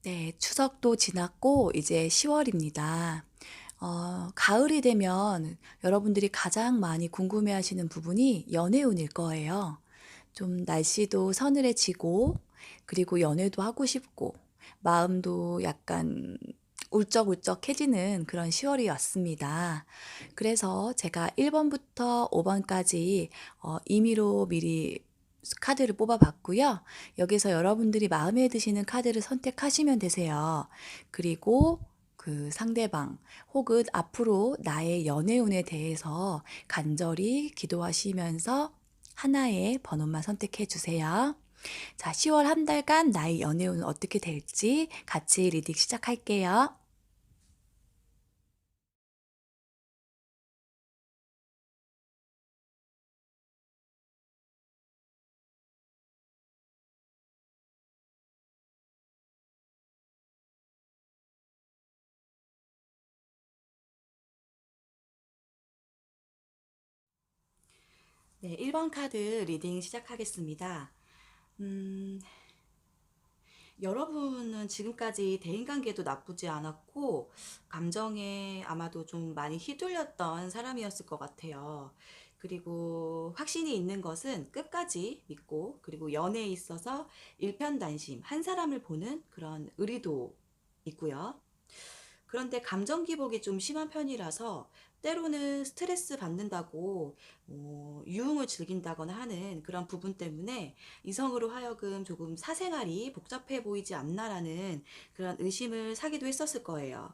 네, 추석도 지났고 이제 10월입니다. 가을이 되면 여러분들이 가장 많이 궁금해하시는 부분이 연애운일 거예요. 좀 날씨도 서늘해지고, 그리고 연애도 하고 싶고, 마음도 약간 울적울적해지는 그런 10월이 왔습니다. 그래서 제가 1번부터 5번까지 임의로 미리 카드를 뽑아봤고요. 여기서 여러분들이 마음에 드시는 카드를 선택하시면 되세요. 그리고 그 상대방 혹은 앞으로 나의 연애운에 대해서 간절히 기도하시면서 하나의 번호만 선택해 주세요. 자, 10월 한 달간 나의 연애운은 어떻게 될지 같이 리딩 시작할게요. 네, 1번 카드 리딩 시작하겠습니다. 음, 여러분은 지금까지 대인관계도 나쁘지 않았고, 감정에 아마도 좀 많이 휘둘렸던 사람이었을 것 같아요. 그리고 확신이 있는 것은 끝까지 믿고, 그리고 연애에 있어서 일편단심, 한 사람을 보는 그런 의리도 있고요. 그런데 감정 기복이 좀 심한 편이라서 때로는 스트레스 받는다고 유흥을 즐긴다거나 하는 그런 부분 때문에 이성으로 하여금 조금 사생활이 복잡해 보이지 않나라는 그런 의심을 사기도 했었을 거예요.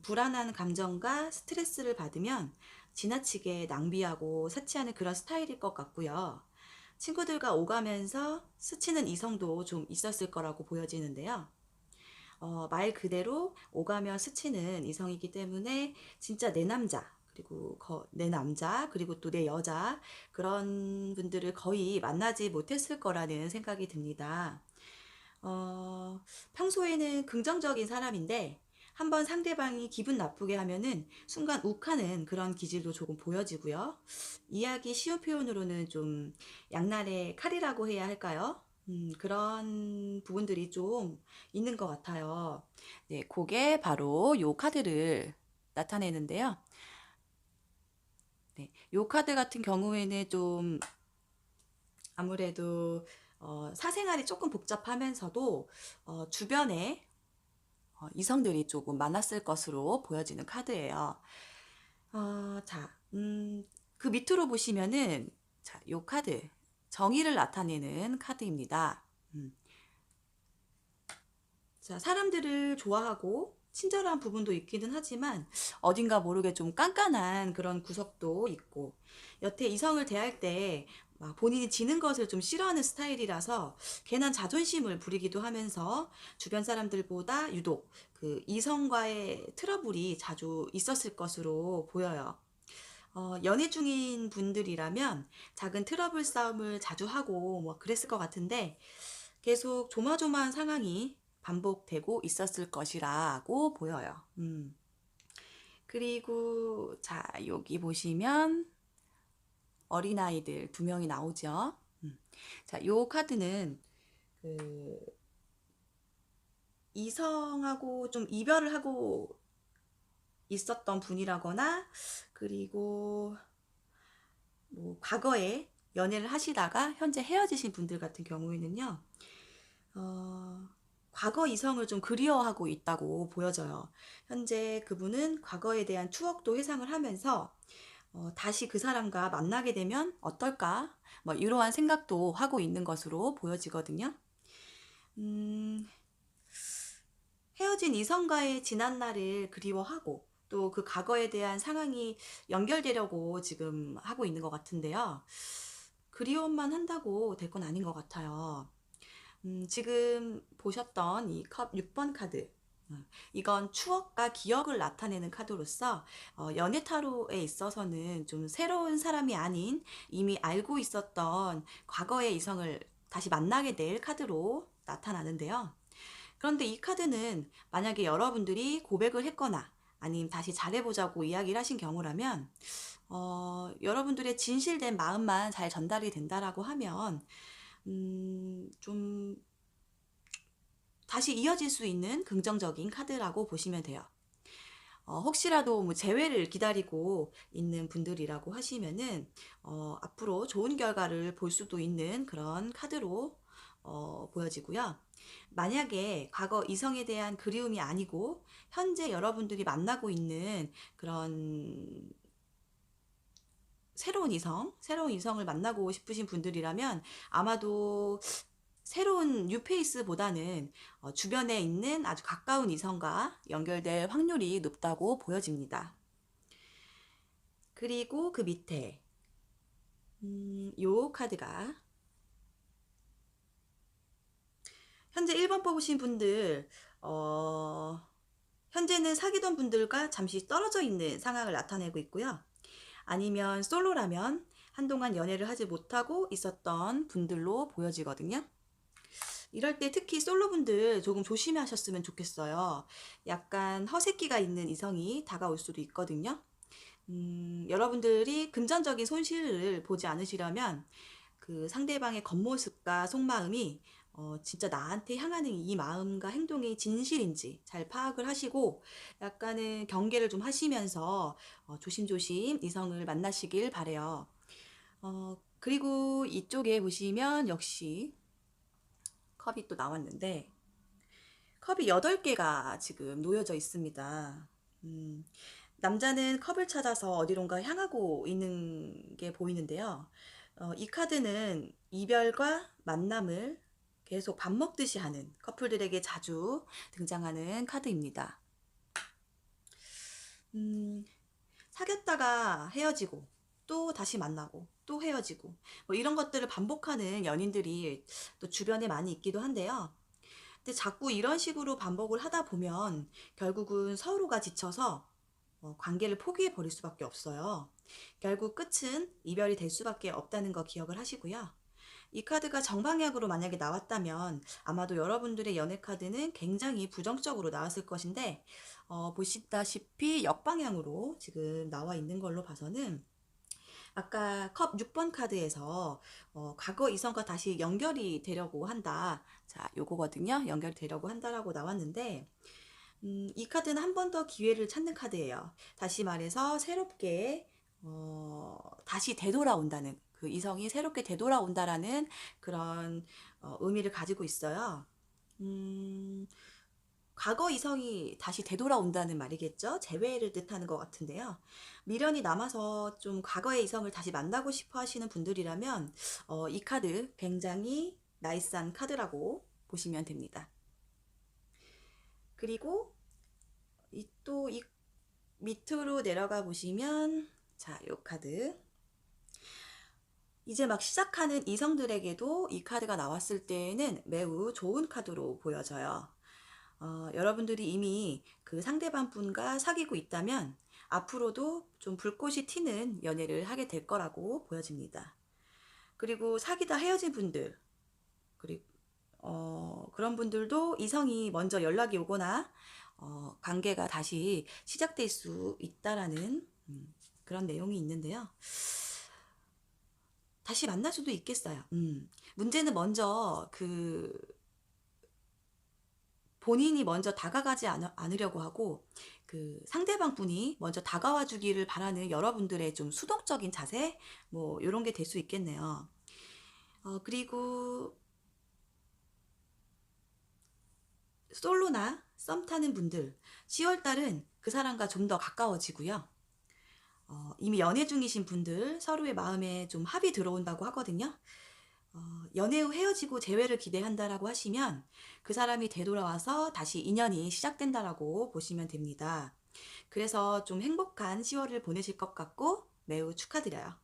불안한 감정과 스트레스를 받으면 지나치게 낭비하고 사치하는 그런 스타일일 것 같고요. 친구들과 오가면서 스치는 이성도 좀 있었을 거라고 보여지는데요. 말 그대로 오가며 스치는 이성이기 때문에 진짜 내 남자, 그리고 내 남자, 그리고 또 내 여자, 그런 분들을 거의 만나지 못했을 거라는 생각이 듭니다. 어, 평소에는 긍정적인 사람인데, 한번 상대방이 기분 나쁘게 하면은 순간 욱하는 그런 기질도 조금 보여지고요. 이야기 쉬운 표현으로는 좀 양날의 칼이라고 해야 할까요? 그런 부분들이 좀 있는 것 같아요. 네, 그게 바로 요 카드를 나타내는데요. 네, 요 카드 같은 경우에는 좀 아무래도 사생활이 조금 복잡하면서도 주변에 이성들이 조금 많았을 것으로 보여지는 카드예요. 자, 그 밑으로 보시면은 자, 요 카드 정의를 나타내는 카드입니다. 음, 자, 사람들을 좋아하고 친절한 부분도 있기는 하지만 어딘가 모르게 좀 깐깐한 그런 구석도 있고 여태 이성을 대할 때 막 본인이 지는 것을 좀 싫어하는 스타일이라서 괜한 자존심을 부리기도 하면서 주변 사람들보다 유독 그 이성과의 트러블이 자주 있었을 것으로 보여요. 연애 중인 분들이라면 작은 트러블 싸움을 자주 하고 뭐 그랬을 것 같은데 계속 조마조마한 상황이 반복되고 있었을 것이라고 보여요. 그리고 자, 여기 보시면 어린아이들 두 명이 나오죠. 자, 요 카드는 그 이성하고 좀 이별을 하고 있었던 분이라거나 그리고 뭐 과거에 연애를 하시다가 현재 헤어지신 분들 같은 경우에는요. 어, 과거 이성을 좀 그리워하고 있다고 보여져요. 현재 그분은 과거에 대한 추억도 회상을 하면서 다시 그 사람과 만나게 되면 어떨까? 뭐 이러한 생각도 하고 있는 것으로 보여지거든요. 음, 헤어진 이성과의 지난 날을 그리워하고 또 그 과거에 대한 상황이 연결되려고 지금 하고 있는 것 같은데요. 그리움만 한다고 될 건 아닌 것 같아요. 지금 보셨던 이 컵 6번 카드. 이건 추억과 기억을 나타내는 카드로서 연애 타로에 있어서는 좀 새로운 사람이 아닌 이미 알고 있었던 과거의 이성을 다시 만나게 될 카드로 나타나는데요. 그런데 이 카드는 만약에 여러분들이 고백을 했거나 아니면 다시 잘해보자고 이야기를 하신 경우라면 여러분들의 진실된 마음만 잘 전달이 된다라고 하면 좀 다시 이어질 수 있는 긍정적인 카드라고 보시면 돼요. 혹시라도 뭐 재회를 기다리고 있는 분들이라고 하시면은 앞으로 좋은 결과를 볼 수도 있는 그런 카드로 보여지고요. 만약에 과거 이성에 대한 그리움이 아니고 현재 여러분들이 만나고 있는 그런 새로운 이성을 만나고 싶으신 분들이라면 아마도 새로운 뉴페이스보다는 주변에 있는 아주 가까운 이성과 연결될 확률이 높다고 보여집니다. 그리고 그 밑에 요 카드가 현재 1번 뽑으신 분들 현재는 사귀던 분들과 잠시 떨어져 있는 상황을 나타내고 있고요. 아니면 솔로라면 한동안 연애를 하지 못하고 있었던 분들로 보여지거든요. 이럴 때 특히 솔로분들 조금 조심하셨으면 좋겠어요. 약간 허세끼가 있는 이성이 다가올 수도 있거든요. 여러분들이 금전적인 손실을 보지 않으시려면 그 상대방의 겉모습과 속마음이 진짜 나한테 향하는 이 마음과 행동이 진실인지 잘 파악을 하시고 약간은 경계를 좀 하시면서 조심조심 이성을 만나시길 바래요. 그리고 이쪽에 보시면 역시 컵이 또 나왔는데 컵이 8개가 지금 놓여져 있습니다. 남자는 컵을 찾아서 어디론가 향하고 있는 게 보이는데요. 이 카드는 이별과 만남을 계속 밥 먹듯이 하는 커플들에게 자주 등장하는 카드입니다. 사귀었다가 헤어지고 또 다시 만나고 또 헤어지고 뭐 이런 것들을 반복하는 연인들이 또 주변에 많이 있기도 한데요. 근데 자꾸 이런 식으로 반복을 하다 보면 결국은 서로가 지쳐서 관계를 포기해 버릴 수밖에 없어요. 결국 끝은 이별이 될 수밖에 없다는 거 기억을 하시고요. 이 카드가 정방향으로 만약에 나왔다면 아마도 여러분들의 연애 카드는 굉장히 부정적으로 나왔을 것인데 보시다시피 역방향으로 지금 나와 있는 걸로 봐서는 아까 컵 6번 카드에서 과거 이성과 다시 연결이 되려고 한다. 자, 요거거든요. 연결되려고 한다라고 나왔는데 이 카드는 한 번 더 기회를 찾는 카드예요. 다시 말해서 새롭게 다시 되돌아온다는 그 이성이 새롭게 되돌아온다라는 그런 의미를 가지고 있어요. 음, 과거 이성이 다시 되돌아온다는 말이겠죠? 재회를 뜻하는 것 같은데요. 미련이 남아서 좀 과거의 이성을 다시 만나고 싶어 하시는 분들이라면 이 카드 굉장히 나이스한 카드라고 보시면 됩니다. 그리고 또 이 밑으로 내려가 보시면 자, 요 카드 이제 막 시작하는 이성들에게도 이 카드가 나왔을 때에는 매우 좋은 카드로 보여져요. 여러분들이 이미 그 상대방 분과 사귀고 있다면 앞으로도 좀 불꽃이 튀는 연애를 하게 될 거라고 보여집니다. 그리고 사귀다 헤어진 분들, 그리고 그런 분들도 이성이 먼저 연락이 오거나 관계가 다시 시작될 수 있다라는 그런 내용이 있는데요. 다시 만날 수도 있겠어요. 문제는 먼저 본인이 먼저 다가가지 않으려고 하고 그 상대방 분이 먼저 다가와 주기를 바라는 여러분들의 좀 수동적인 자세 뭐 이런 게 될 수 있겠네요. 그리고 솔로나 썸 타는 분들 10월달은 그 사람과 좀 더 가까워지고요. 이미 연애 중이신 분들 서로의 마음에 좀 합이 들어온다고 하거든요. 연애 후 헤어지고 재회를 기대한다라고 하시면 그 사람이 되돌아와서 다시 인연이 시작된다라고 보시면 됩니다. 그래서 좀 행복한 10월을 보내실 것 같고 매우 축하드려요.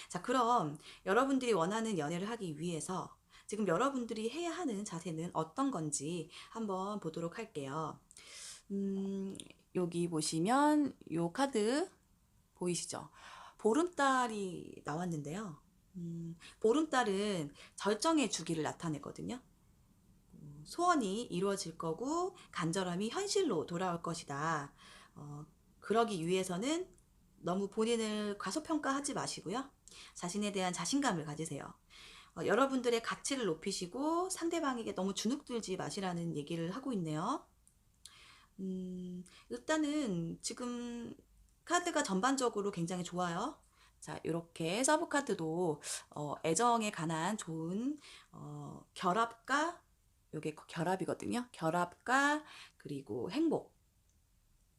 자, 그럼 여러분들이 원하는 연애를 하기 위해서 지금 여러분들이 해야 하는 자세는 어떤 건지 한번 보도록 할게요. 여기 보시면 요 카드 보이시죠? 보름달이 나왔는데요. 보름달은 절정의 주기를 나타내거든요. 소원이 이루어질 거고 간절함이 현실로 돌아올 것이다. 그러기 위해서는 너무 본인을 과소평가하지 마시고요. 자신에 대한 자신감을 가지세요. 여러분들의 가치를 높이시고 상대방에게 너무 주눅들지 마시라는 얘기를 하고 있네요. 일단은 지금 카드가 전반적으로 굉장히 좋아요. 자, 이렇게 서브 카드도 애정에 관한 좋은 결합과, 요게 결합이거든요. 결합과 그리고 행복,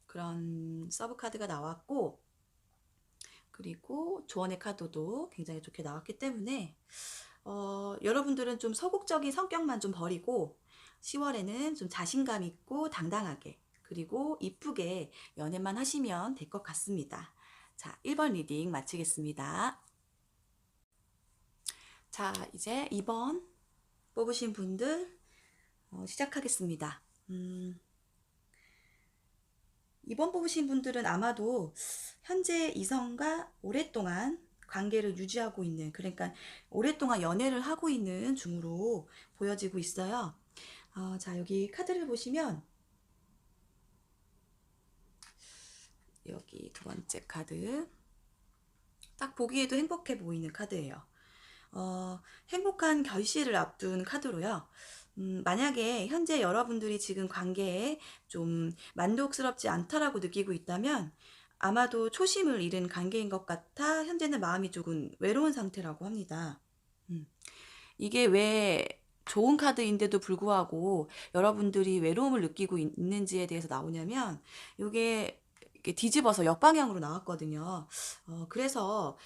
그런 서브 카드가 나왔고, 그리고 조언의 카드도 굉장히 좋게 나왔기 때문에 여러분들은 좀 소극적인 성격만 좀 버리고 10월에는 좀 자신감 있고 당당하게, 그리고 이쁘게 연애만 하시면 될 것 같습니다. 자, 1번 리딩 마치겠습니다. 자, 이제 2번 뽑으신 분들 시작하겠습니다. 2번 뽑으신 분들은 아마도 현재 이성과 오랫동안 관계를 유지하고 있는, 그러니까 오랫동안 연애를 하고 있는 중으로 보여지고 있어요. 자, 여기 카드를 보시면 여기 두 번째 카드, 딱 보기에도 행복해 보이는 카드예요. 행복한 결실을 앞둔 카드로요. 만약에 현재 여러분들이 지금 관계에 좀 만족스럽지 않다라고 느끼고 있다면 아마도 초심을 잃은 관계인 것 같아 현재는 마음이 조금 외로운 상태라고 합니다. 이게 왜 좋은 카드인데도 불구하고 여러분들이 외로움을 느끼고 있는지에 대해서 나오냐면, 이게 뒤집어서 역방향으로 나왔거든요. 그래서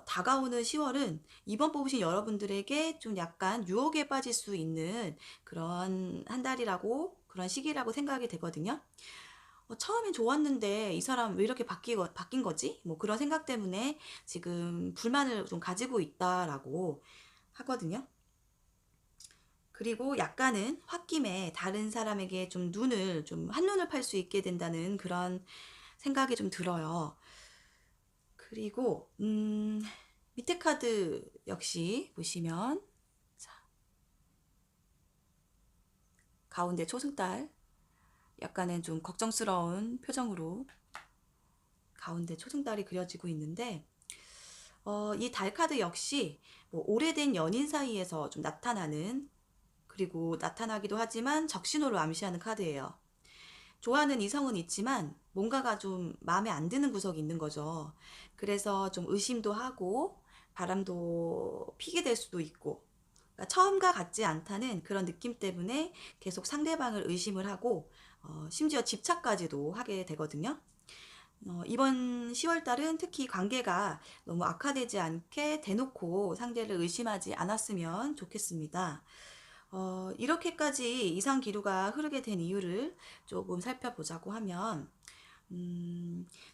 다가오는 10월은 2번 뽑으신 여러분들에게 좀 약간 유혹에 빠질 수 있는 그런 한 달이라고, 그런 시기라고 생각이 되거든요. 처음엔 좋았는데 이 사람 왜 이렇게 바뀐 거지? 뭐 그런 생각 때문에 지금 불만을 좀 가지고 있다라고 하거든요. 그리고 약간은 홧김에 다른 사람에게 좀 한눈을 팔 수 있게 된다는 그런 생각이 좀 들어요. 그리고 밑에 카드 역시 보시면, 자, 가운데 초승달, 약간은 좀 걱정스러운 표정으로 가운데 초승달이 그려지고 있는데, 이 달 카드 역시 뭐 오래된 연인 사이에서 좀 나타나는, 그리고 나타나기도 하지만 적신호를 암시하는 카드예요. 좋아하는 이성은 있지만 뭔가가 좀 마음에 안 드는 구석이 있는 거죠. 그래서 좀 의심도 하고 바람도 피게 될 수도 있고, 그러니까 처음과 같지 않다는 그런 느낌 때문에 계속 상대방을 의심을 하고 심지어 집착까지도 하게 되거든요. 이번 10월 달은 특히 관계가 너무 악화되지 않게 대놓고 상대를 의심하지 않았으면 좋겠습니다. 이렇게까지 이상 기류가 흐르게 된 이유를 조금 살펴보자고 하면,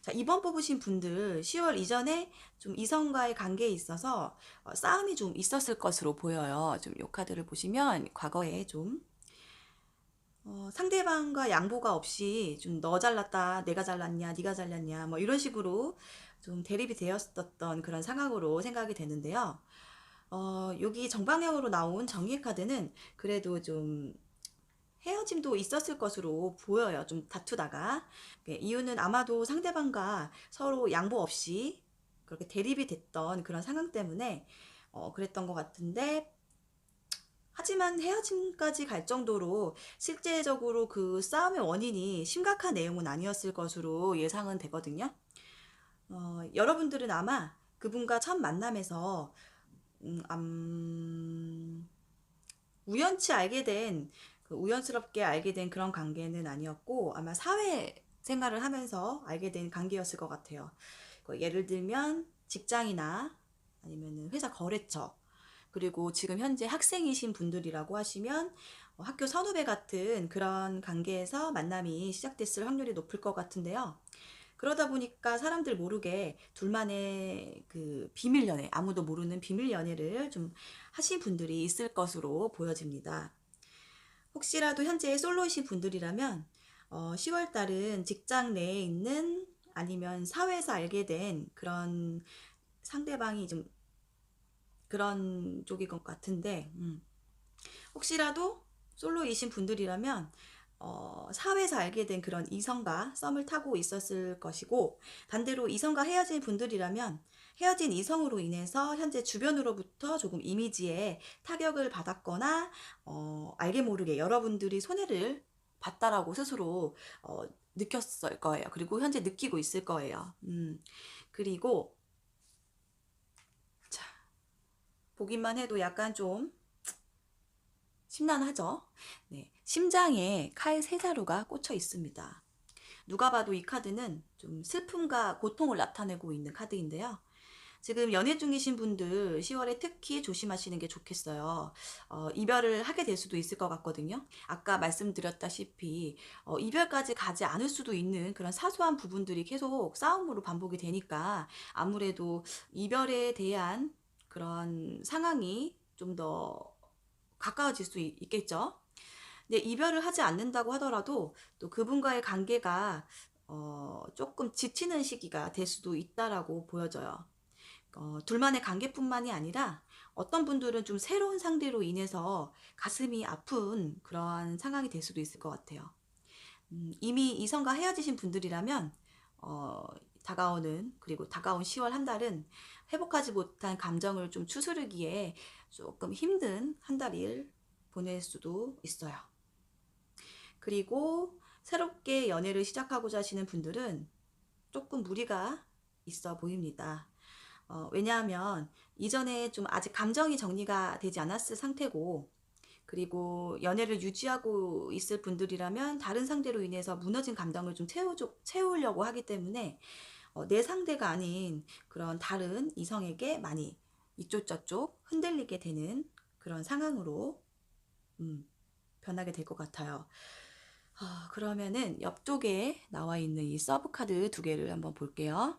자, 2번 뽑으신 분들 10월 이전에 좀 이성과의 관계에 있어서 싸움이 좀 있었을 것으로 보여요. 좀 요 카드를 보시면 과거에 좀 상대방과 양보가 없이 좀 너 잘났다, 내가 잘났냐, 네가 잘났냐, 뭐 이런 식으로 좀 대립이 되었었던 그런 상황으로 생각이 되는데요. 여기 정방향으로 나온 정의의 카드는 그래도 좀 헤어짐도 있었을 것으로 보여요. 좀 다투다가. 이유는 아마도 상대방과 서로 양보 없이 그렇게 대립이 됐던 그런 상황 때문에 그랬던 것 같은데, 하지만 헤어짐까지 갈 정도로 실제적으로 그 싸움의 원인이 심각한 내용은 아니었을 것으로 예상은 되거든요. 여러분들은 아마 그분과 첫 만남에서 우연치 알게 된, 우연스럽게 알게 된 그런 관계는 아니었고, 아마 사회 생활을 하면서 알게 된 관계였을 것 같아요. 예를 들면 직장이나 아니면 회사 거래처, 그리고 지금 현재 학생이신 분들이라고 하시면 학교 선후배 같은 그런 관계에서 만남이 시작됐을 확률이 높을 것 같은데요. 그러다 보니까 사람들 모르게 둘만의 그 비밀 연애, 아무도 모르는 비밀 연애를 좀 하신 분들이 있을 것으로 보여집니다. 혹시라도 현재 솔로이신 분들이라면 10월 달은 직장 내에 있는, 아니면 사회에서 알게 된 그런 상대방이 좀 그런 쪽인 것 같은데, 혹시라도 솔로이신 분들이라면 사회에서 알게 된 그런 이성과 썸을 타고 있었을 것이고, 반대로 이성과 헤어진 분들이라면 헤어진 이성으로 인해서 현재 주변으로부터 조금 이미지에 타격을 받았거나 알게 모르게 여러분들이 손해를 봤다라고 스스로 느꼈을 거예요. 그리고 현재 느끼고 있을 거예요. 그리고 자, 보기만 해도 약간 좀 심란하죠? 네, 심장에 칼 세 자루가 꽂혀 있습니다. 누가 봐도 이 카드는 좀 슬픔과 고통을 나타내고 있는 카드인데요. 지금 연애 중이신 분들 10월에 특히 조심하시는 게 좋겠어요. 이별을 하게 될 수도 있을 것 같거든요. 아까 말씀드렸다시피 이별까지 가지 않을 수도 있는 그런 사소한 부분들이 계속 싸움으로 반복이 되니까 아무래도 이별에 대한 그런 상황이 좀 더 가까워질 수 있겠죠. 근데 이별을 하지 않는다고 하더라도 또 그분과의 관계가 조금 지치는 시기가 될 수도 있다라고 보여져요. 둘만의 관계뿐만이 아니라 어떤 분들은 좀 새로운 상대로 인해서 가슴이 아픈 그러한 상황이 될 수도 있을 것 같아요. 이미 이성과 헤어지신 분들이라면 다가오는 그리고 다가온 10월 한 달은 회복하지 못한 감정을 좀 추스르기에 조금 힘든 한 달을 보낼 수도 있어요. 그리고 새롭게 연애를 시작하고자 하시는 분들은 조금 무리가 있어 보입니다. 왜냐하면 이전에 좀 아직 감정이 정리가 되지 않았을 상태고, 그리고 연애를 유지하고 있을 분들이라면 다른 상대로 인해서 무너진 감정을 좀 채우려고 하기 때문에 내 상대가 아닌 그런 다른 이성에게 많이 이쪽 저쪽 흔들리게 되는 그런 상황으로 변하게 될 것 같아요. 그러면은 옆쪽에 나와 있는 이 서브 카드 두 개를 한번 볼게요.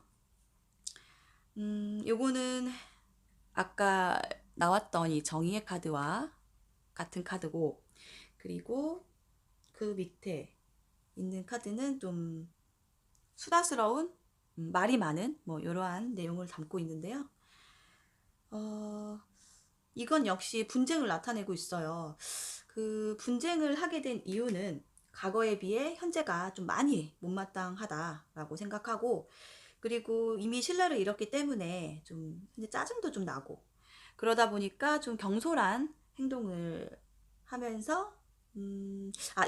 요거는 아까 나왔던 이 정의의 카드와 같은 카드고, 그리고 그 밑에 있는 카드는 좀 수다스러운 말이 많은 뭐 이러한 내용을 담고 있는데요. 이건 역시 분쟁을 나타내고 있어요. 그 분쟁을 하게 된 이유는 과거에 비해 현재가 좀 많이 못마땅하다라고 생각하고, 그리고 이미 신뢰를 잃었기 때문에 좀 짜증도 좀 나고, 그러다 보니까 좀 경솔한 행동을 하면서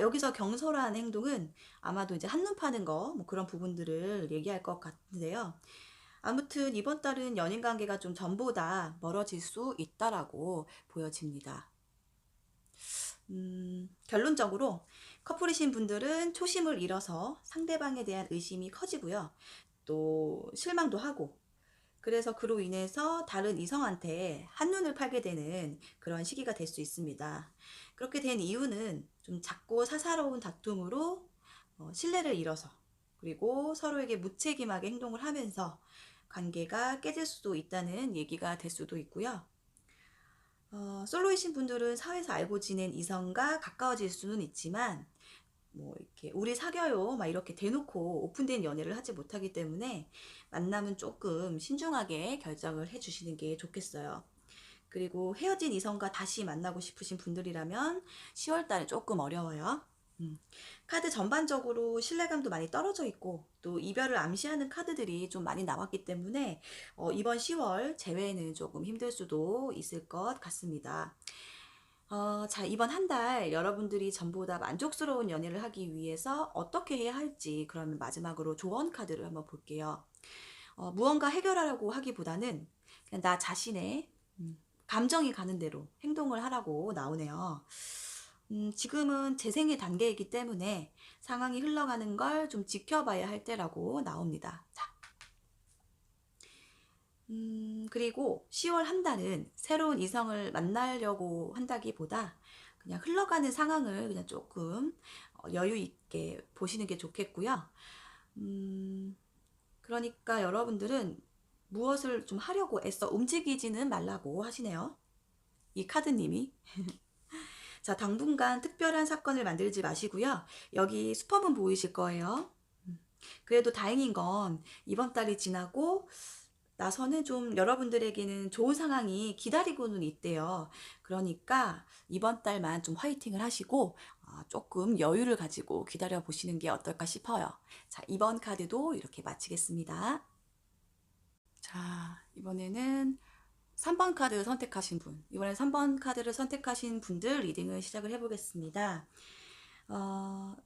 여기서 경솔한 행동은 아마도 이제 한눈 파는 거 뭐 그런 부분들을 얘기할 것 같은데요. 아무튼 이번 달은 연인 관계가 좀 전보다 멀어질 수 있다라고 보여집니다. 결론적으로 커플이신 분들은 초심을 잃어서 상대방에 대한 의심이 커지고요. 또 실망도 하고, 그래서 그로 인해서 다른 이성한테 한눈을 팔게 되는 그런 시기가 될 수 있습니다. 그렇게 된 이유는 좀 작고 사사로운 다툼으로 신뢰를 잃어서, 그리고 서로에게 무책임하게 행동을 하면서 관계가 깨질 수도 있다는 얘기가 될 수도 있고요. 솔로이신 분들은 사회에서 알고 지낸 이성과 가까워질 수는 있지만 뭐 이렇게 우리 사겨요 막 이렇게 대놓고 오픈된 연애를 하지 못하기 때문에 만남은 조금 신중하게 결정을 해주시는 게 좋겠어요. 그리고 헤어진 이성과 다시 만나고 싶으신 분들이라면 10월달은 조금 어려워요. 카드 전반적으로 신뢰감도 많이 떨어져 있고 또 이별을 암시하는 카드들이 좀 많이 나왔기 때문에 이번 10월 재회는 조금 힘들 수도 있을 것 같습니다. 자, 이번 한 달 여러분들이 전보다 만족스러운 연애를 하기 위해서 어떻게 해야 할지 그러면 마지막으로 조언 카드를 한번 볼게요. 무언가 해결하려고 하기보다는 그냥 나 자신의 감정이 가는 대로 행동을 하라고 나오네요. 지금은 재생의 단계이기 때문에 상황이 흘러가는 걸 좀 지켜봐야 할 때라고 나옵니다. 자, 그리고 10월 한 달은 새로운 이성을 만나려고 한다기보다 그냥 흘러가는 상황을 그냥 조금 여유 있게 보시는 게 좋겠고요. 그러니까 여러분들은 무엇을 좀 하려고 애써 움직이지는 말라고 하시네요. 이 카드님이. 자, 당분간 특별한 사건을 만들지 마시고요. 여기 슈퍼문 보이실 거예요. 그래도 다행인 건 이번 달이 지나고 나서는 좀 여러분들에게는 좋은 상황이 기다리고는 있대요. 그러니까 이번 달만 좀 화이팅을 하시고 조금 여유를 가지고 기다려 보시는 게 어떨까 싶어요. 자, 이번 카드도 이렇게 마치겠습니다. 자, 이번에는 3번 카드 선택하신 분, 이번에 3번 카드를 선택하신 분들 리딩을 시작을 해보겠습니다.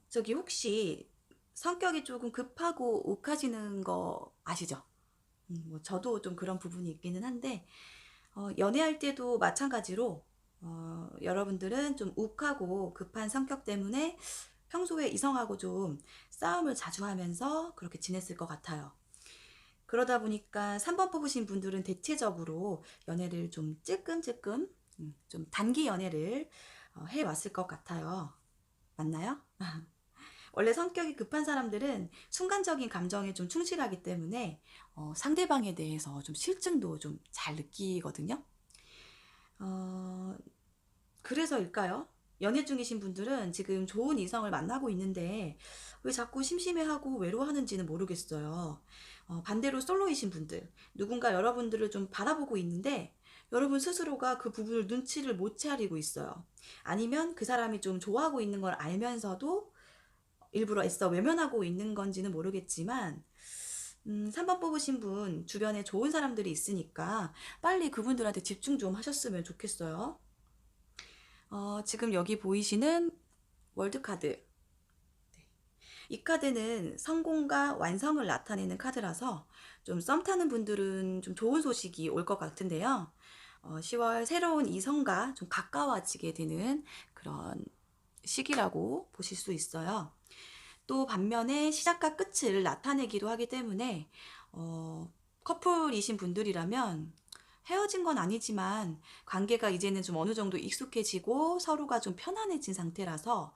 저기 혹시 성격이 조금 급하고 욱하시는 거 아시죠? 뭐 저도 좀 그런 부분이 있기는 한데, 연애할 때도 마찬가지로 여러분들은 좀 욱하고 급한 성격 때문에 평소에 이성하고 좀 싸움을 자주 하면서 그렇게 지냈을 것 같아요. 그러다 보니까 3번 뽑으신 분들은 대체적으로 연애를 좀 찔끔찔끔, 좀 단기 연애를 해왔을 것 같아요. 맞나요? 원래 성격이 급한 사람들은 순간적인 감정에 좀 충실하기 때문에 상대방에 대해서 좀 실증도 좀 잘 느끼거든요. 어, 그래서일까요? 연애 중이신 분들은 지금 좋은 이성을 만나고 있는데 왜 자꾸 심심해하고 외로워하는지는 모르겠어요. 반대로 솔로이신 분들, 누군가 여러분들을 좀 바라보고 있는데 여러분 스스로가 그 부분을 눈치를 못 채리고 있어요. 아니면 그 사람이 좀 좋아하고 있는 걸 알면서도 일부러 애써 외면하고 있는 건지는 모르겠지만 3번 뽑으신 분 주변에 좋은 사람들이 있으니까 빨리 그분들한테 집중 좀 하셨으면 좋겠어요. 지금 여기 보이시는 월드카드. 이 카드는 성공과 완성을 나타내는 카드라서 좀 썸 타는 분들은 좀 좋은 소식이 올 것 같은데요. 10월 새로운 이성과 좀 가까워지게 되는 그런 시기라고 보실 수 있어요. 또 반면에 시작과 끝을 나타내기도 하기 때문에 커플이신 분들이라면 헤어진 건 아니지만 관계가 이제는 좀 어느 정도 익숙해지고 서로가 좀 편안해진 상태라서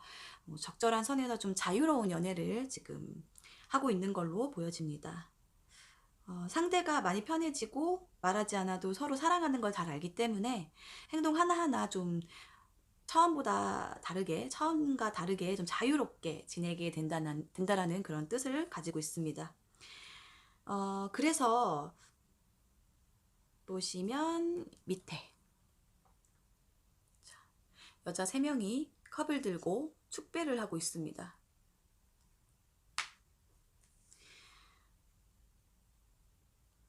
적절한 선에서 좀 자유로운 연애를 지금 하고 있는 걸로 보여집니다. 상대가 많이 편해지고 말하지 않아도 서로 사랑하는 걸 잘 알기 때문에 행동 하나하나 좀 처음과 다르게 좀 자유롭게 지내게 된다라는 그런 뜻을 가지고 있습니다. 그래서 보시면 밑에 여자 3명이 컵을 들고 축배를 하고 있습니다.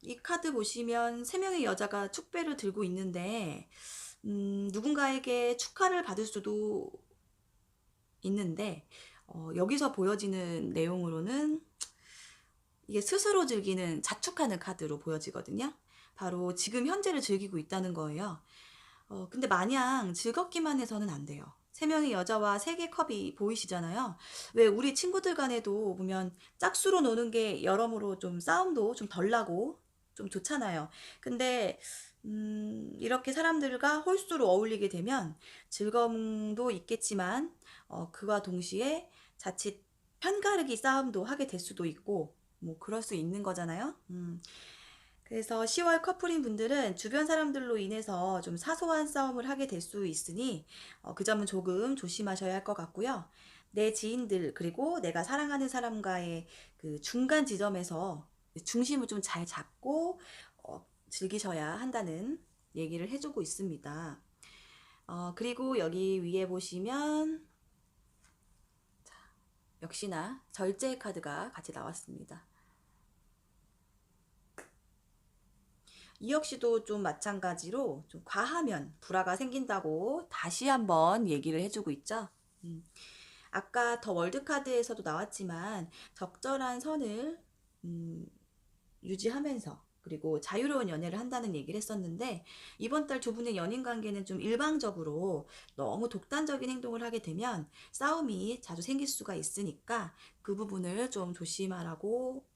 이 카드 보시면 3명의 여자가 축배를 들고 있는데 누군가에게 축하를 받을 수도 있는데 여기서 보여지는 내용으로는 이게 스스로 즐기는 자축하는 카드로 보여지거든요. 바로 지금 현재를 즐기고 있다는 거예요. 근데 마냥 즐겁기만 해서는 안 돼요. 3명의 여자와 3개 컵이 보이시잖아요. 왜 우리 친구들 간에도 보면 짝수로 노는 게 여러모로 좀 싸움도 좀 덜 나고 좀 좋잖아요. 근데 이렇게 사람들과 홀수로 어울리게 되면 즐거움도 있겠지만 그와 동시에 자칫 편가르기 싸움도 하게 될 수도 있고 뭐 그럴 수 있는 거잖아요. 그래서 10월 커플인 분들은 주변 사람들로 인해서 좀 사소한 싸움을 하게 될 수 있으니 그 점은 조금 조심하셔야 할 것 같고요. 내 지인들 그리고 내가 사랑하는 사람과의 그 중간 지점에서 중심을 좀 잘 잡고 즐기셔야 한다는 얘기를 해주고 있습니다. 그리고 여기 위에 보시면 역시나 절제 카드가 같이 나왔습니다. 이 역시도 좀 마찬가지로 좀 과하면 불화가 생긴다고 다시 한번 얘기를 해주고 있죠. 아까 더 월드카드에서도 나왔지만 적절한 선을 유지하면서 그리고 자유로운 연애를 한다는 얘기를 했었는데 이번 달 두 분의 연인 관계는 좀 일방적으로 너무 독단적인 행동을 하게 되면 싸움이 자주 생길 수가 있으니까 그 부분을 좀 조심하라고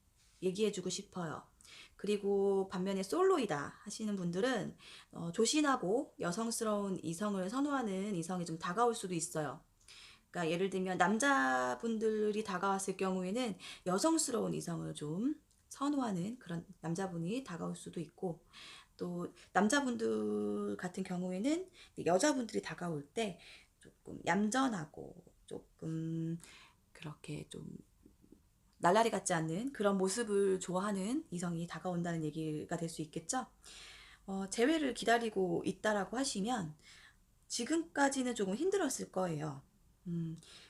얘기해주고 싶어요. 그리고 반면에 솔로이다 하시는 분들은 조신하고 여성스러운 이성을 선호하는 이성이 좀 다가올 수도 있어요. 그러니까 예를 들면 남자분들이 다가왔을 경우에는 여성스러운 이성을 좀 선호하는 그런 남자분이 다가올 수도 있고 또 남자분들 같은 경우에는 여자분들이 다가올 때 조금 얌전하고 조금 그렇게 좀 날라리 같지 않는 그런 모습을 좋아하는 이성이 다가온다는 얘기가 될 수 있겠죠. 재회를 기다리고 있다라고 하시면 지금까지는 조금 힘들었을 거예요.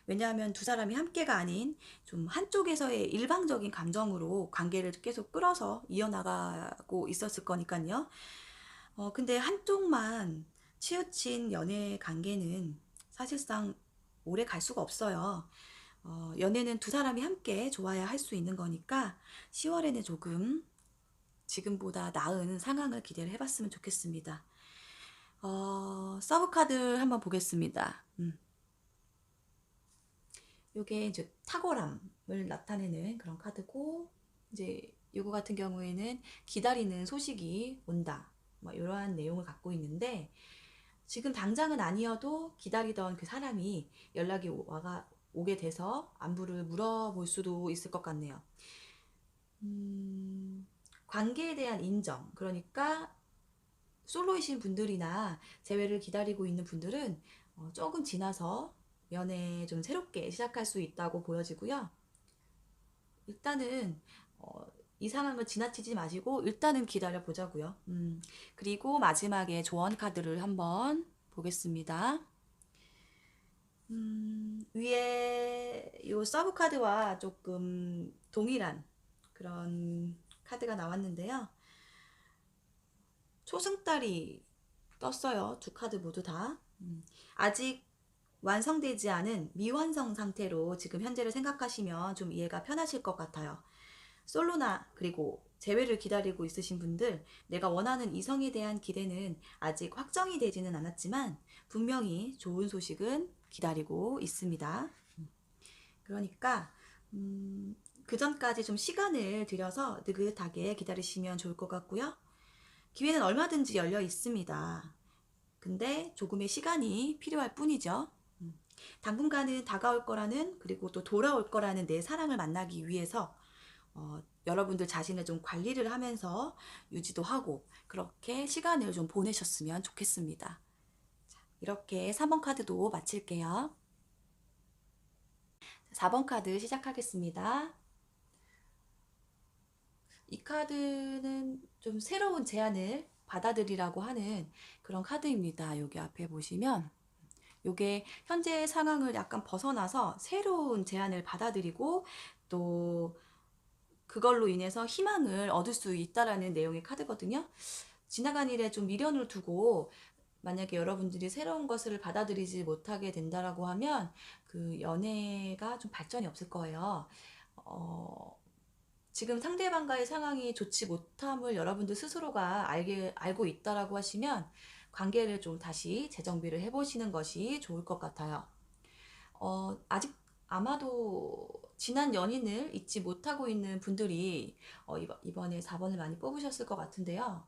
왜냐하면 두 사람이 함께가 아닌 좀 한쪽에서의 일방적인 감정으로 관계를 계속 끌어서 이어나가고 있었을 거니까요. 근데 한쪽만 치우친 연애 관계는 사실상 오래 갈 수가 없어요. 연애는 두 사람이 함께 좋아야 할 수 있는 거니까 10월에는 조금 지금보다 나은 상황을 기대를 해봤으면 좋겠습니다. 서브 카드 한번 보겠습니다. 요게 이제 탁월함을 나타내는 그런 카드고, 이제 요거 같은 경우에는 기다리는 소식이 온다, 뭐 이러한 내용을 갖고 있는데, 지금 당장은 아니어도 기다리던 그 사람이 연락이 오게 돼서 안부를 물어볼 수도 있을 것 같네요. 관계에 대한 인정, 그러니까 솔로이신 분들이나 재회를 기다리고 있는 분들은 조금 지나서 연애 좀 새롭게 시작할 수 있다고 보여지고요. 일단은 이 상황을 지나치지 마시고 일단은 기다려 보자고요. 그리고 마지막에 조언 카드를 한번 보겠습니다. 위에 요 서브 카드와 조금 동일한 그런 카드가 나왔는데요. 초승달이 떴어요. 두 카드 모두 다. 아직 완성되지 않은 미완성 상태로 지금 현재를 생각하시면 좀 이해가 편하실 것 같아요. 솔로나 그리고 재회를 기다리고 있으신 분들, 내가 원하는 이성에 대한 기대는 아직 확정이 되지는 않았지만 분명히 좋은 소식은 기다리고 있습니다. 그러니까 그 전까지 좀 시간을 들여서 느긋하게 기다리시면 좋을 것 같고요. 기회는 얼마든지 열려 있습니다. 근데 조금의 시간이 필요할 뿐이죠. 당분간은 다가올 거라는, 그리고 또 돌아올 거라는 내 사랑을 만나기 위해서 여러분들 자신을 좀 관리를 하면서 유지도 하고 그렇게 시간을 좀 보내셨으면 좋겠습니다. 자, 이렇게 3번 카드도 마칠게요. 4번 카드 시작하겠습니다. 이 카드는 좀 새로운 제안을 받아들이라고 하는 그런 카드입니다. 여기 앞에 보시면 요게 현재 상황을 약간 벗어나서 새로운 제안을 받아들이고 또 그걸로 인해서 희망을 얻을 수 있다라는 내용의 카드거든요. 지나간 일에 좀 미련을 두고 만약에 여러분들이 새로운 것을 받아들이지 못하게 된다라고 하면 그 연애가 좀 발전이 없을 거예요. 지금 상대방과의 상황이 좋지 못함을 여러분들 스스로가 알고 있다라고 하시면 관계를 좀 다시 재정비를 해보시는 것이 좋을 것 같아요. 아직 아마도 지난 연인을 잊지 못하고 있는 분들이 이번에 4번을 많이 뽑으셨을 것 같은데요.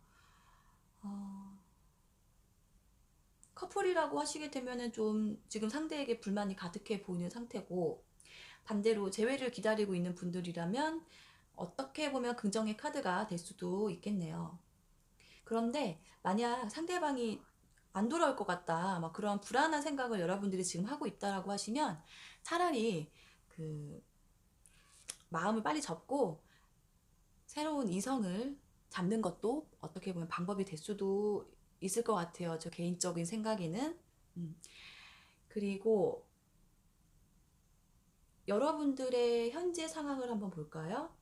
커플이라고 하시게 되면은 좀 지금 상대에게 불만이 가득해 보이는 상태고, 반대로 재회를 기다리고 있는 분들이라면 어떻게 보면 긍정의 카드가 될 수도 있겠네요. 그런데 만약 상대방이 안 돌아올 것 같다, 막 그런 불안한 생각을 여러분들이 지금 하고 있다라고 하시면 차라리 그 마음을 빨리 접고 새로운 이성을 잡는 것도 어떻게 보면 방법이 될 수도 있을 것 같아요. 저 개인적인 생각에는. 그리고 여러분들의 현재 상황을 한번 볼까요?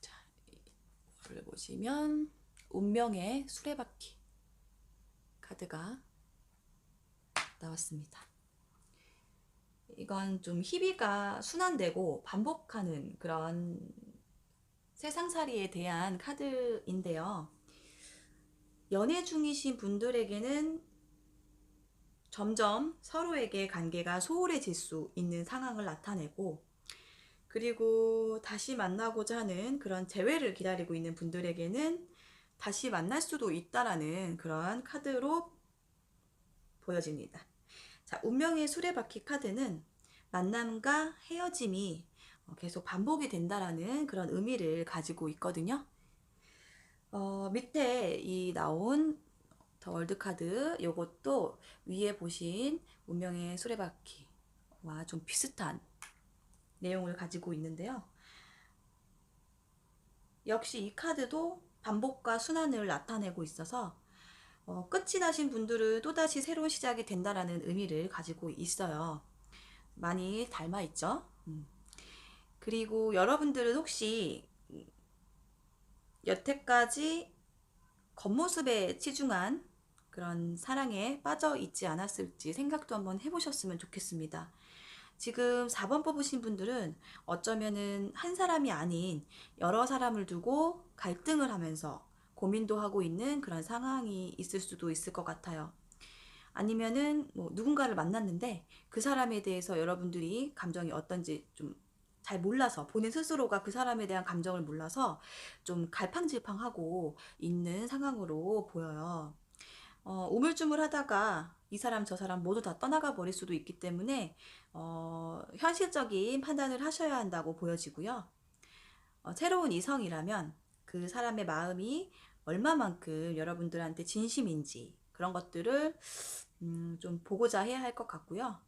자, 이걸 보시면 운명의 수레바퀴 카드가 나왔습니다. 이건 좀 희비가 순환되고 반복하는 그런 세상살이에 대한 카드인데요. 연애 중이신 분들에게는 점점 서로에게 관계가 소홀해질 수 있는 상황을 나타내고, 그리고 다시 만나고자 하는 그런 재회를 기다리고 있는 분들에게는 다시 만날 수도 있다라는 그런 카드로 보여집니다. 자, 운명의 수레바퀴 카드는 만남과 헤어짐이 계속 반복이 된다라는 그런 의미를 가지고 있거든요. 밑에 이 나온 더 월드카드, 요것도 위에 보신 운명의 수레바퀴와 좀 비슷한 내용을 가지고 있는데요. 역시 이 카드도 반복과 순환을 나타내고 있어서 끝이 나신 분들은 또다시 새로운 시작이 된다라는 의미를 가지고 있어요. 많이 닮아 있죠? 그리고 여러분들은 혹시 여태까지 겉모습에 치중한 그런 사랑에 빠져 있지 않았을지 생각도 한번 해보셨으면 좋겠습니다. 지금 4번 뽑으신 분들은 어쩌면은 한 사람이 아닌 여러 사람을 두고 갈등을 하면서 고민도 하고 있는 그런 상황이 있을 수도 있을 것 같아요. 아니면은 뭐 누군가를 만났는데 그 사람에 대해서 여러분들이 감정이 어떤지 좀 잘 몰라서, 본인 스스로가 그 사람에 대한 감정을 몰라서 좀 갈팡질팡하고 있는 상황으로 보여요. 우물쭈물하다가 이 사람 저 사람 모두 다 떠나가 버릴 수도 있기 때문에 현실적인 판단을 하셔야 한다고 보여지고요. 새로운 이성이라면 그 사람의 마음이 얼마만큼 여러분들한테 진심인지 그런 것들을 좀 보고자 해야 할 것 같고요.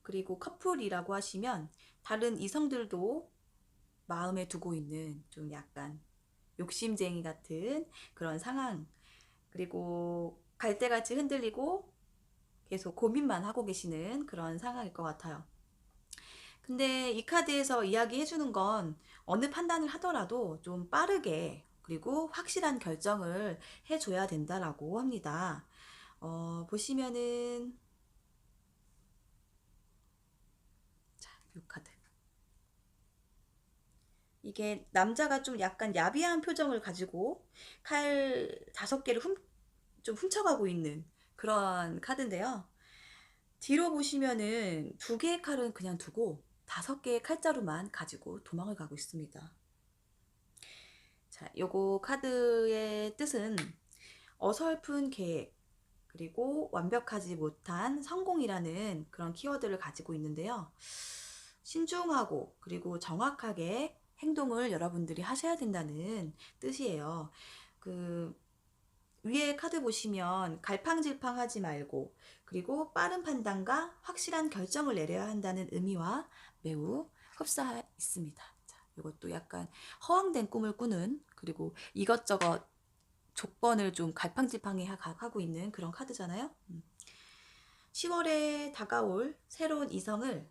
그리고 커플이라고 하시면 다른 이성들도 마음에 두고 있는 좀 약간 욕심쟁이 같은 그런 상황, 그리고 갈대같이 흔들리고 계속 고민만 하고 계시는 그런 상황일 것 같아요. 근데 이 카드에서 이야기해 주는 건 어느 판단을 하더라도 좀 빠르게 그리고 확실한 결정을 해줘야 된다라고 합니다. 보시면은 자, 이 카드. 이게 남자가 좀 약간 야비한 표정을 가지고 칼 5개를 좀 훔쳐가고 있는 그런 카드인데요. 뒤로 보시면은 2개의 칼은 그냥 두고 5개의 칼자루만 가지고 도망을 가고 있습니다. 자, 요거 카드의 뜻은 어설픈 계획, 그리고 완벽하지 못한 성공이라는 그런 키워드를 가지고 있는데요. 신중하고 그리고 정확하게 행동을 여러분들이 하셔야 된다는 뜻이에요. 그 위에 카드 보시면 갈팡질팡하지 말고 그리고 빠른 판단과 확실한 결정을 내려야 한다는 의미와 매우 흡사해 있습니다. 자, 이것도 약간 허황된 꿈을 꾸는, 그리고 이것저것 조건을 좀 갈팡질팡해 하고 있는 그런 카드잖아요. 10월에 다가올 새로운 이성을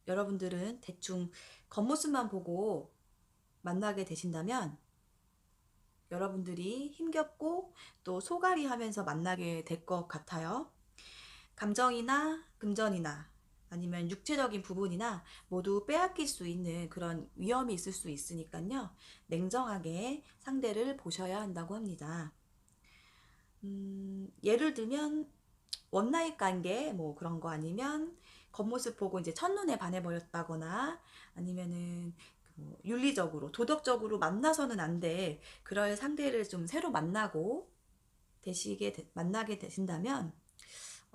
여러분들은 대충 겉모습만 보고 만나게 되신다면 여러분들이 힘겹고 또 소갈이 하면서 만나게 될 것 같아요. 감정이나 금전이나 아니면 육체적인 부분이나 모두 빼앗길 수 있는 그런 위험이 있을 수 있으니까요. 냉정하게 상대를 보셔야 한다고 합니다. 예를 들면 원나잇 관계 뭐 그런 거, 아니면 겉모습 보고 이제 첫눈에 반해버렸다거나, 아니면은 뭐 윤리적으로 도덕적으로 만나서는 안 돼 그럴 상대를 좀 새로 만나게 되신다면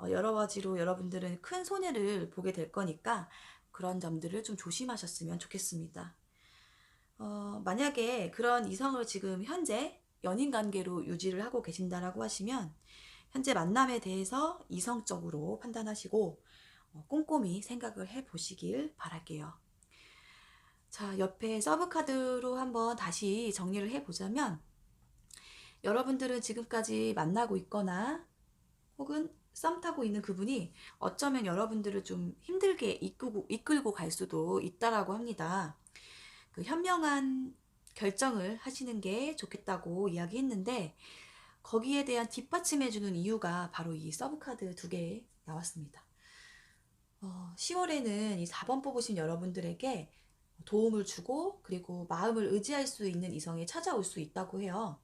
여러 가지로 여러분들은 큰 손해를 보게 될 거니까 그런 점들을 좀 조심하셨으면 좋겠습니다. 만약에 그런 이성을 지금 현재 연인 관계로 유지를 하고 계신다라고 하시면 현재 만남에 대해서 이성적으로 판단하시고 꼼꼼히 생각을 해 보시길 바랄게요. 자, 옆에 서브카드로 한번 다시 정리를 해 보자면, 여러분들은 지금까지 만나고 있거나 혹은 썸 타고 있는 그분이 어쩌면 여러분들을 좀 힘들게 이끌고 갈 수도 있다라고 합니다. 그 현명한 결정을 하시는 게 좋겠다고 이야기했는데, 거기에 대한 뒷받침해주는 이유가 바로 이 서브카드 2개 나왔습니다. 10월에는 이 4번 뽑으신 여러분들에게 도움을 주고 그리고 마음을 의지할 수 있는 이성이 찾아올 수 있다고 해요.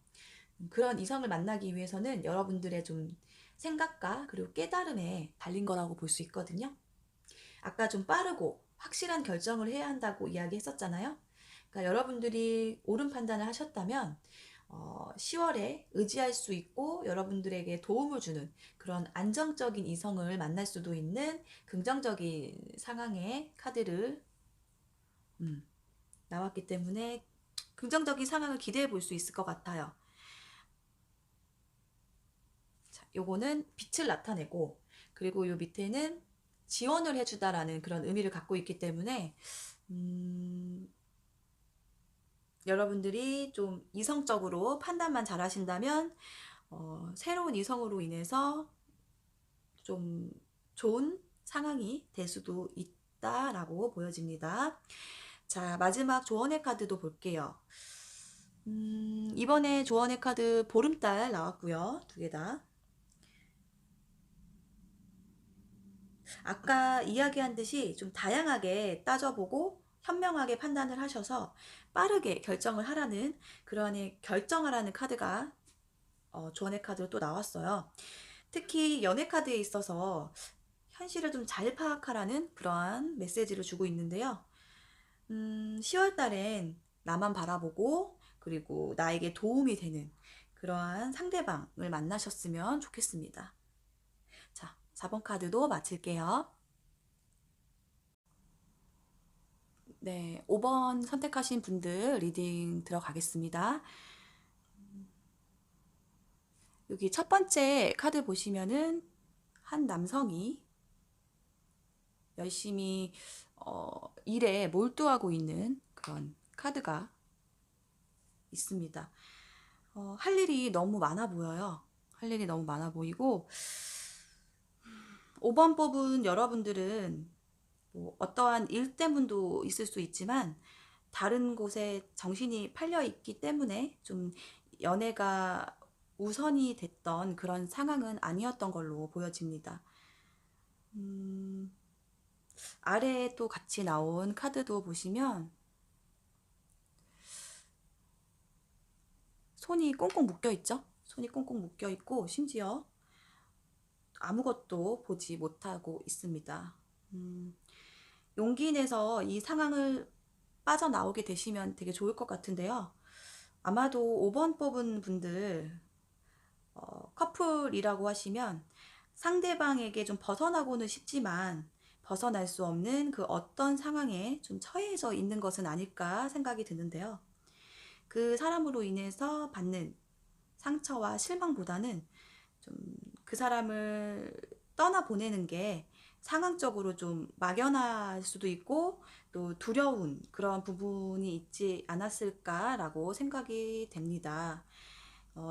그런 이성을 만나기 위해서는 여러분들의 좀 생각과 그리고 깨달음에 달린 거라고 볼 수 있거든요. 아까 좀 빠르고 확실한 결정을 해야 한다고 이야기했었잖아요. 그러니까 여러분들이 옳은 판단을 하셨다면 10월에 의지할 수 있고 여러분들에게 도움을 주는 그런 안정적인 이성을 만날 수도 있는 긍정적인 상황의 카드를 나왔기 때문에 긍정적인 상황을 기대해 볼 수 있을 것 같아요. 자, 요거는 빛을 나타내고, 그리고 요 밑에는 지원을 해주다라는 그런 의미를 갖고 있기 때문에 여러분들이 좀 이성적으로 판단만 잘 하신다면 새로운 이성으로 인해서 좀 좋은 상황이 될 수도 있다라고 보여집니다. 자, 마지막 조언의 카드도 볼게요. 이번에 조언의 카드 보름달 나왔고요. 두 개 다. 아까 이야기한 듯이 좀 다양하게 따져보고 현명하게 판단을 하셔서 빠르게 결정을 하라는 그런 결정하라는 카드가 조언의 카드로 또 나왔어요. 특히 연애 카드에 있어서 현실을 좀 잘 파악하라는 그러한 메시지를 주고 있는데요. 10월 달엔 나만 바라보고 그리고 나에게 도움이 되는 그러한 상대방을 만나셨으면 좋겠습니다. 자, 4번 카드도 마칠게요. 네, 5번 선택하신 분들 리딩 들어가겠습니다. 여기 첫 번째 카드 보시면은 한 남성이 열심히 일에 몰두하고 있는 그런 카드가 있습니다. 할 일이 너무 많아 보여요. 할 일이 너무 많아 보이고 5번 뽑은 여러분들은 뭐 어떠한 일 때문도 있을 수 있지만 다른 곳에 정신이 팔려 있기 때문에 좀 연애가 우선이 됐던 그런 상황은 아니었던 걸로 보여집니다. 아래에 또 같이 나온 카드도 보시면 손이 꽁꽁 묶여 있죠? 손이 꽁꽁 묶여 있고 심지어 아무것도 보지 못하고 있습니다. 용기 내서 이 상황을 빠져나오게 되시면 되게 좋을 것 같은데요. 아마도 5번 뽑은 분들 커플이라고 하시면 상대방에게 좀 벗어나고는 싶지만 벗어날 수 없는 그 어떤 상황에 좀 처해져 있는 것은 아닐까 생각이 드는데요. 그 사람으로 인해서 받는 상처와 실망보다는 좀 그 사람을 떠나보내는 게 상황적으로 좀 막연할 수도 있고 또 두려운 그런 부분이 있지 않았을까라고 생각이 됩니다.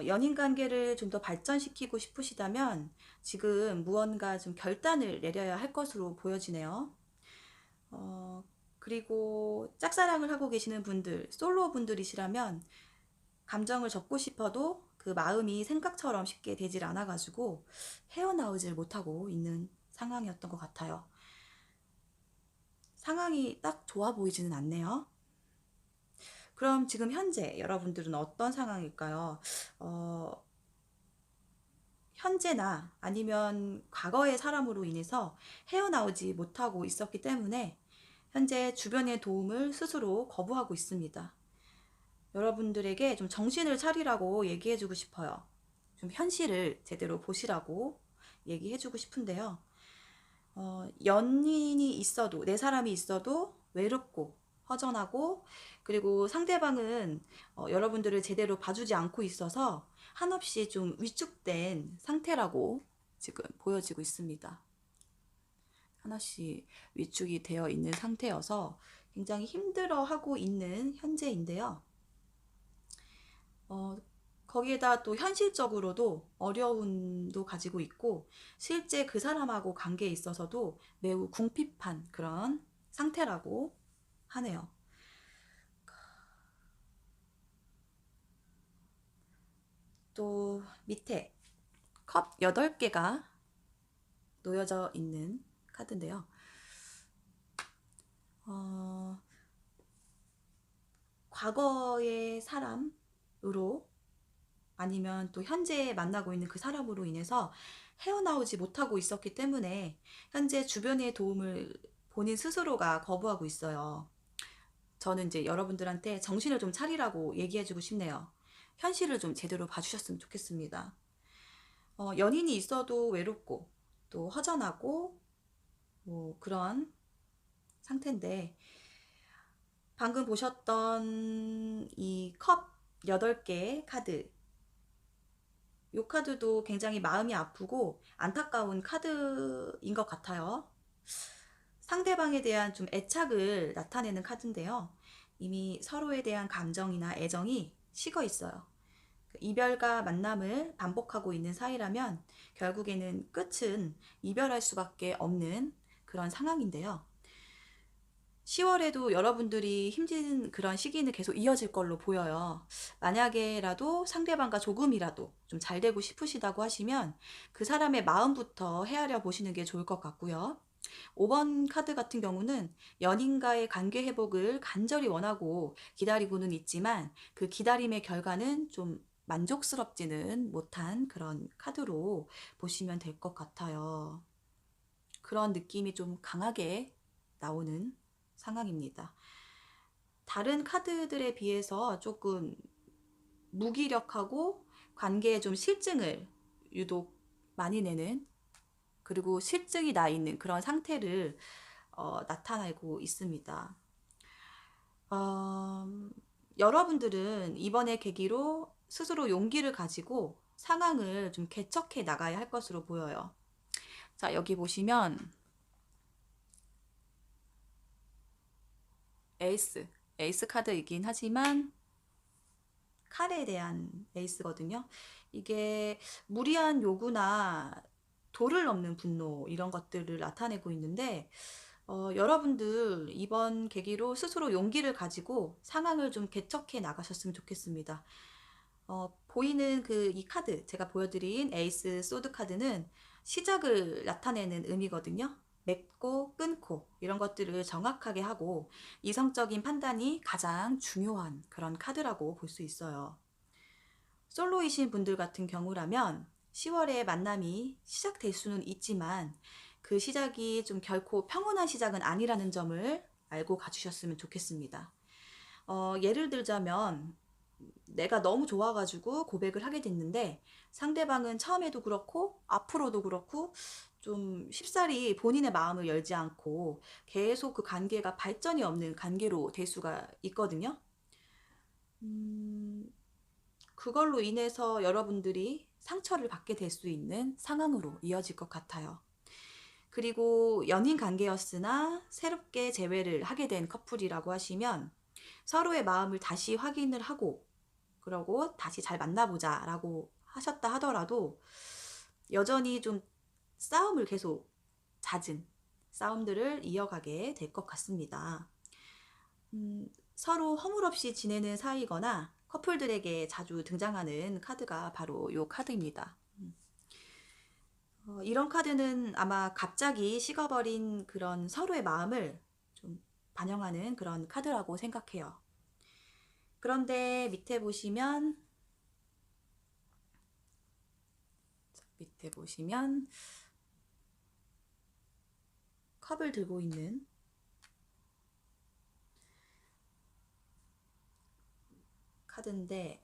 연인 관계를 좀 더 발전시키고 싶으시다면 지금 무언가 좀 결단을 내려야 할 것으로 보여지네요. 그리고 짝사랑을 하고 계시는 분들, 솔로 분들이시라면 감정을 접고 싶어도 그 마음이 생각처럼 쉽게 되질 않아가지고 헤어나오질 못하고 있는 상황이었던 것 같아요. 상황이 딱 좋아 보이지는 않네요. 그럼 지금 현재 여러분들은 어떤 상황일까요? 현재나 아니면 과거의 사람으로 인해서 헤어나오지 못하고 있었기 때문에 현재 주변의 도움을 스스로 거부하고 있습니다. 여러분들에게 좀 정신을 차리라고 얘기해주고 싶어요. 좀 현실을 제대로 보시라고 얘기해주고 싶은데요. 연인이 있어도, 내 사람이 있어도 외롭고 허전하고 그리고 상대방은 여러분들을 제대로 봐주지 않고 있어서 한없이 좀 위축된 상태라고 지금 보여지고 있습니다. 한없이 위축이 되어 있는 상태여서 굉장히 힘들어하고 있는 현재인데요. 거기에다 또 현실적으로도 어려움도 가지고 있고 실제 그 사람하고 관계에 있어서도 매우 궁핍한 그런 상태라고 하네요. 또 밑에 컵 8개가 놓여져 있는 카드인데요. 과거의 사람으로 아니면 또 현재 만나고 있는 그 사람으로 인해서 헤어나오지 못하고 있었기 때문에 현재 주변의 도움을 본인 스스로가 거부하고 있어요. 저는 이제 여러분들한테 정신을 좀 차리라고 얘기해주고 싶네요. 현실을 좀 제대로 봐주셨으면 좋겠습니다. 연인이 있어도 외롭고 또 허전하고 뭐 그런 상태인데 방금 보셨던 이 컵 8개 카드 이 카드도 굉장히 마음이 아프고 안타까운 카드인 것 같아요. 상대방에 대한 좀 애착을 나타내는 카드인데요. 이미 서로에 대한 감정이나 애정이 식어 있어요. 이별과 만남을 반복하고 있는 사이라면 결국에는 끝은 이별할 수밖에 없는 그런 상황인데요. 10월에도 여러분들이 힘든 그런 시기는 계속 이어질 걸로 보여요. 만약에라도 상대방과 조금이라도 좀 잘 되고 싶으시다고 하시면 그 사람의 마음부터 헤아려 보시는 게 좋을 것 같고요. 5번 카드 같은 경우는 연인과의 관계 회복을 간절히 원하고 기다리고는 있지만 그 기다림의 결과는 좀 만족스럽지는 못한 그런 카드로 보시면 될 것 같아요. 그런 느낌이 좀 강하게 나오는 상황입니다. 다른 카드들에 비해서 조금 무기력하고 관계에 좀 실증을 유독 많이 내는, 그리고 실증이 나 있는 그런 상태를 나타내고 있습니다. 어, 여러분들은 이번에 계기로 스스로 용기를 가지고 상황을 좀 개척해 나가야 할 것으로 보여요. 자, 여기 보시면 에이스, 에이스 카드이긴 하지만 칼에 대한 에이스거든요. 이게 무리한 요구나 도를 넘는 분노 이런 것들을 나타내고 있는데 여러분들 이번 계기로 스스로 용기를 가지고 상황을 좀 개척해 나가셨으면 좋겠습니다. 보이는 그 이 카드 제가 보여드린 에이스 소드 카드는 시작을 나타내는 의미거든요. 맺고 끊고 이런 것들을 정확하게 하고 이성적인 판단이 가장 중요한 그런 카드라고 볼 수 있어요. 솔로이신 분들 같은 경우라면 10월에 만남이 시작될 수는 있지만 그 시작이 좀 결코 평온한 시작은 아니라는 점을 알고 가주셨으면 좋겠습니다. 예를 들자면 내가 너무 좋아가지고 고백을 하게 됐는데 상대방은 처음에도 그렇고 앞으로도 그렇고 좀 쉽사리 본인의 마음을 열지 않고 계속 그 관계가 발전이 없는 관계로 될 수가 있거든요. 그걸로 인해서 여러분들이 상처를 받게 될 수 있는 상황으로 이어질 것 같아요. 그리고 연인 관계였으나 새롭게 재회를 하게 된 커플이라고 하시면 서로의 마음을 다시 확인을 하고 그러고 다시 잘 만나보자 라고 하셨다 하더라도 여전히 좀 싸움을 계속 잦은 싸움들을 이어가게 될 것 같습니다. 서로 허물없이 지내는 사이거나 커플들에게 자주 등장하는 카드가 바로 이 카드입니다. 이런 카드는 아마 갑자기 식어버린 그런 서로의 마음을 좀 반영하는 그런 카드라고 생각해요. 그런데 밑에 보시면 컵을 들고 있는 카드인데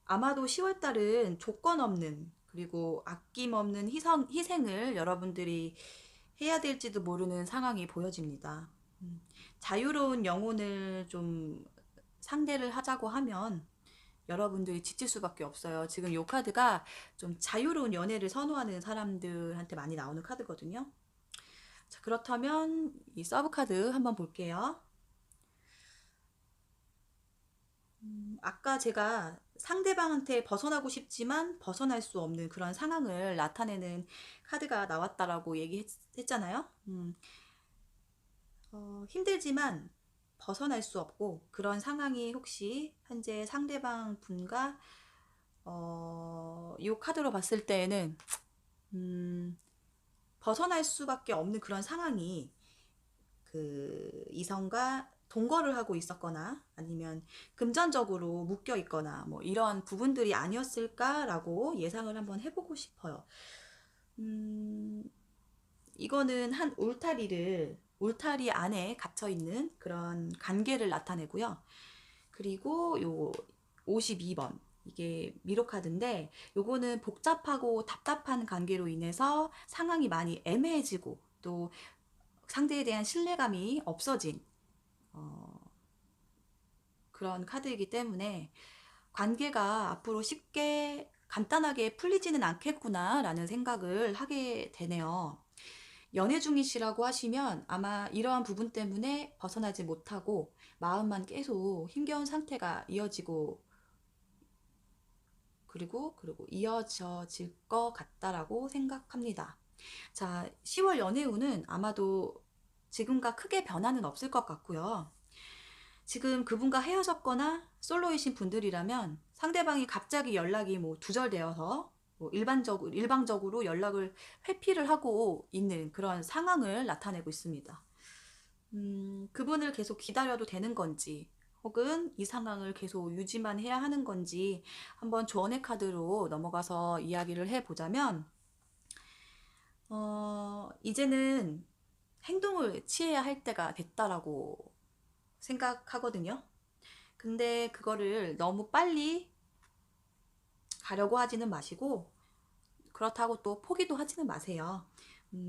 아마도 10월달은 조건 없는 그리고 아낌없는 희생을 여러분들이 해야 될지도 모르는 상황이 보여집니다. 자유로운 영혼을 좀 상대를 하자고 하면 여러분들이 지칠 수밖에 없어요. 지금 이 카드가 좀 자유로운 연애를 선호하는 사람들한테 많이 나오는 카드거든요. 자, 그렇다면 이 서브 카드 한번 볼게요. 아까 제가 상대방한테 벗어나고 싶지만 벗어날 수 없는 그런 상황을 나타내는 카드가 나왔다라고 얘기했잖아요. 힘들지만 벗어날 수 없고 그런 상황이 혹시 현재 상대방 분과 이 카드로 봤을 때에는 벗어날 수밖에 없는 그런 상황이 그 이성과 동거를 하고 있었거나 아니면 금전적으로 묶여 있거나 뭐 이런 부분들이 아니었을까라고 예상을 한번 해보고 싶어요. 이거는 한 울타리 안에 갇혀 있는 그런 관계를 나타내고요. 그리고 요 52번 이게 미로 카드인데 요거는 복잡하고 답답한 관계로 인해서 상황이 많이 애매해지고 또 상대에 대한 신뢰감이 없어진 그런 카드이기 때문에 관계가 앞으로 쉽게 간단하게 풀리지는 않겠구나 라는 생각을 하게 되네요. 연애 중이시라고 하시면 아마 이러한 부분 때문에 벗어나지 못하고 마음만 계속 힘겨운 상태가 이어지고 그리고 이어져질 것 같다라고 생각합니다. 자, 10월 연애운은 아마도 지금과 크게 변화는 없을 것 같고요. 지금 그분과 헤어졌거나 솔로이신 분들이라면 상대방이 갑자기 연락이 뭐 두절되어서 뭐 일방적으로 연락을 회피를 하고 있는 그런 상황을 나타내고 있습니다. 그분을 계속 기다려도 되는 건지, 혹은 이 상황을 계속 유지만 해야 하는 건지, 한번 조언의 카드로 넘어가서 이야기를 해보자면, 이제는 행동을 취해야 할 때가 됐다라고 생각하거든요. 근데 그거를 너무 빨리 가려고 하지는 마시고, 그렇다고 또 포기도 하지는 마세요.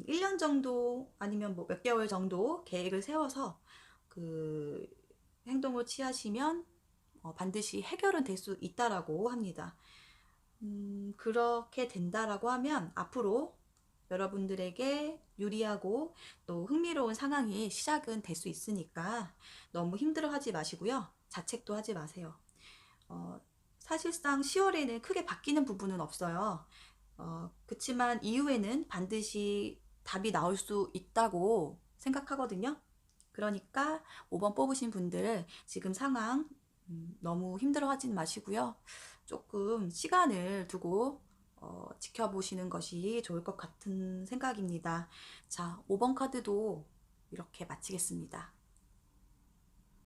1년 정도 아니면 뭐 몇 개월 정도 계획을 세워서 그 행동을 취하시면 반드시 해결은 될 수 있다라고 합니다. 그렇게 된다라고 하면 앞으로 여러분들에게 유리하고 또 흥미로운 상황이 시작은 될 수 있으니까 너무 힘들어하지 마시고요. 자책도 하지 마세요. 어, 사실상 10월에는 크게 바뀌는 부분은 없어요. 그치만 이후에는 반드시 답이 나올 수 있다고 생각하거든요. 그러니까 5번 뽑으신 분들 지금 상황 너무 힘들어하진 마시고요. 조금 시간을 두고 지켜보시는 것이 좋을 것 같은 생각입니다. 자, 5번 카드도 이렇게 마치겠습니다.